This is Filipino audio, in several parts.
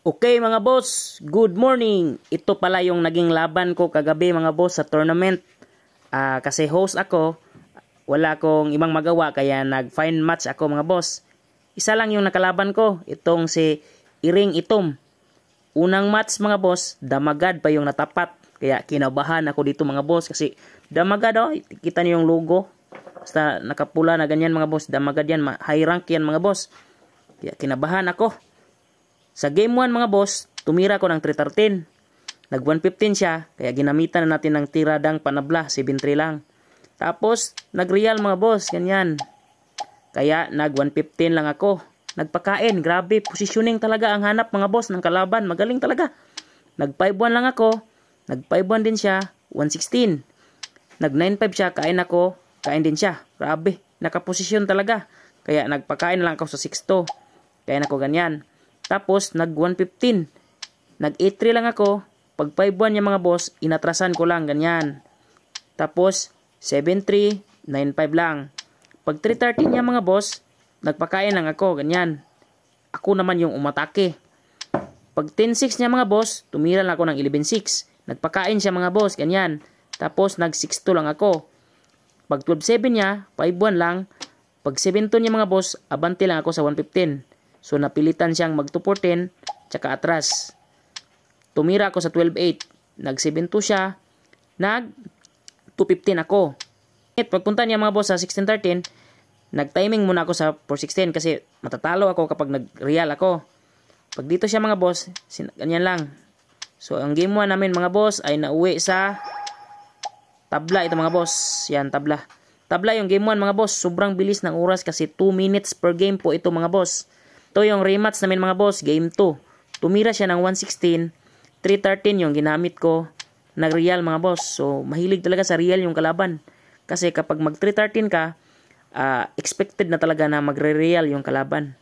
Okay mga boss, good morning. Ito pala yung naging laban ko kagabi mga boss sa tournament. Kasi host ako, wala akong ibang magawa kaya nag-fine match ako mga boss. Isa lang yung nakalaban ko, itong si Iring Itom. Unang match mga boss, damagad pa yung natapat. Kaya kinabahan ako dito mga boss kasi damagad oh, kita niyo yung logo. Basta nakapula na ganyan mga boss, damagad yan, high rank yan mga boss. Kaya kinabahan ako. Sa game 1 mga boss, tumira ko ng 313. Nag 115 siya, kaya ginamitan na natin ng tiradang panabla, 7-3 lang. Tapos, nag-real mga boss, ganyan. Kaya nag 115 lang ako. Nagpakain, grabe, positioning talaga ang hanap mga boss ng kalaban, magaling talaga. Nag 5-1 lang ako, nag 5-1 din siya, 116. Nag 9-5 siya, kain ako, kain din siya. Grabe, nakaposisyon talaga. Kaya nagpakain lang ako sa 6-2. Kain ako ganyan. Tapos, nag 115. Nag 8-3 lang ako. Pag 5-1 niya mga boss, inatrasan ko lang, ganyan. Tapos, 7-3, 9-5 lang. Pag 3-13 niya mga boss, nagpakain lang ako, ganyan. Ako naman yung umatake. Pag 10-6 niya mga boss, tumira lang ako ng 11-6. Nagpakain siya mga boss, ganyan. Tapos, nag 6-2 lang ako. Pag 12-7 niya, 5-1 lang. Pag 7-2 niya mga boss, abante lang ako sa 115. So, napilitan siyang mag 2-4-10, tsaka atras. Tumira ako sa 12-8. Nag 7-2 siya. Nag 2-15 ako. Pagpunta niya mga boss sa 16-13, nag-timing muna ako sa 4-16 kasi matatalo ako kapag nag-real ako. Pag dito siya mga boss, ganyan lang. So, ang game 1 namin mga boss ay nauwi sa tabla ito mga boss. Yan, tabla. Tabla yung game 1 mga boss. Sobrang bilis ng oras kasi 2 minutes per game po ito mga boss. Ito yung rematch namin mga boss, game 2. Tumira siya ng 116, 313 yung ginamit ko, nag-real mga boss. So, mahilig talaga sa real yung kalaban. Kasi kapag mag 313 ka, expected na talaga na magre-real yung kalaban.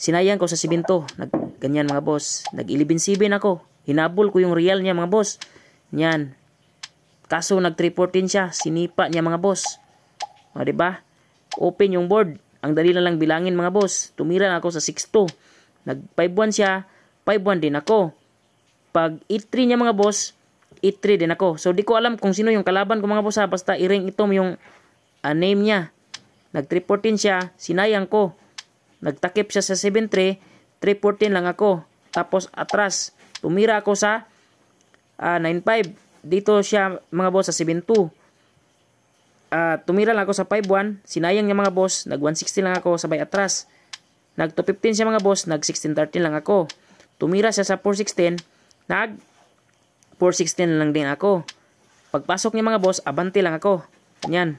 Sinayang ko sa 7-2, ganyan mga boss. Nag 11-7 ako, hinabol ko yung real niya mga boss. Yan. Kaso nag 314 siya, sinipa niya mga boss. O, diba? Open yung board. Ang dali na lang bilangin mga boss. Tumira na ako sa 6-2. Nag 5-1 siya. 5-1 din ako. Pag 8-3 niya mga boss, 8-3 din ako. So di ko alam kung sino yung kalaban ko mga boss ha. Basta Iring Itom yung name niya. Nag 3-14 siya. Sinayang ko. Nagtakip siya sa 7-3. 3-14 lang ako. Tapos atras. Tumira ako sa 9-5. Dito siya mga boss sa 7-2. Tumira lang ako sa 5-1, sinayang niya mga boss, nag 116 lang ako sabay atras. Nag 215 siya mga boss, nag 16-13 lang ako. Tumira siya sa 416, nag 416 lang din ako. Pagpasok niya mga boss, abante lang ako. Ganyan.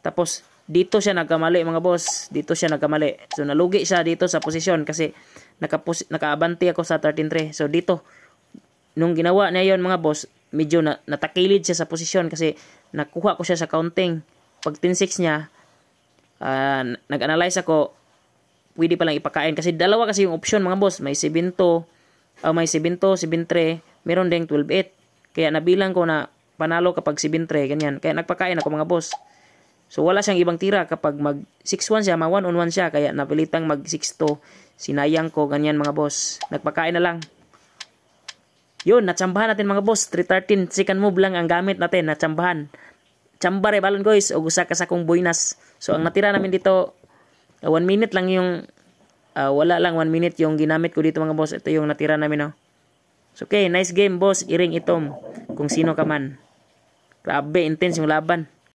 Tapos dito siya nagkamali mga boss, dito siya nagkamali. So nalugi siya dito sa posisyon kasi nakaabante ako sa 13-3. So dito nung ginawa niya yon mga boss, medyo natakilid siya sa posisyon kasi nakuha ko siya sa counting. Pag 10-6 niya, nag-analyze ako, pwede palang ipakain. Kasi dalawa kasi yung option mga boss. May 7-2, may 7-2, 7-3, meron ding 12-8. Kaya nabilang ko na panalo kapag 7-3, ganyan. Kaya nagpakain ako mga boss. So wala siyang ibang tira. Kapag mag 6-1 siya, mag 1-on-1 siya. Kaya napilitang mag 6-2. Sinayang ko, ganyan mga boss. Nagpakain na lang. Yun, natsambahan natin mga boss. 313, second move lang ang gamit natin. Natsambahan. Tsambare balon guys. O gusa ka sa kong buinas. So, ang natira namin dito, 1 minute lang yung, wala lang 1 minute yung ginamit ko dito mga boss. Ito yung natira namin. Oh. So, okay, nice game boss. Iring Itom. Kung sino ka man. Grabe, intense yung laban.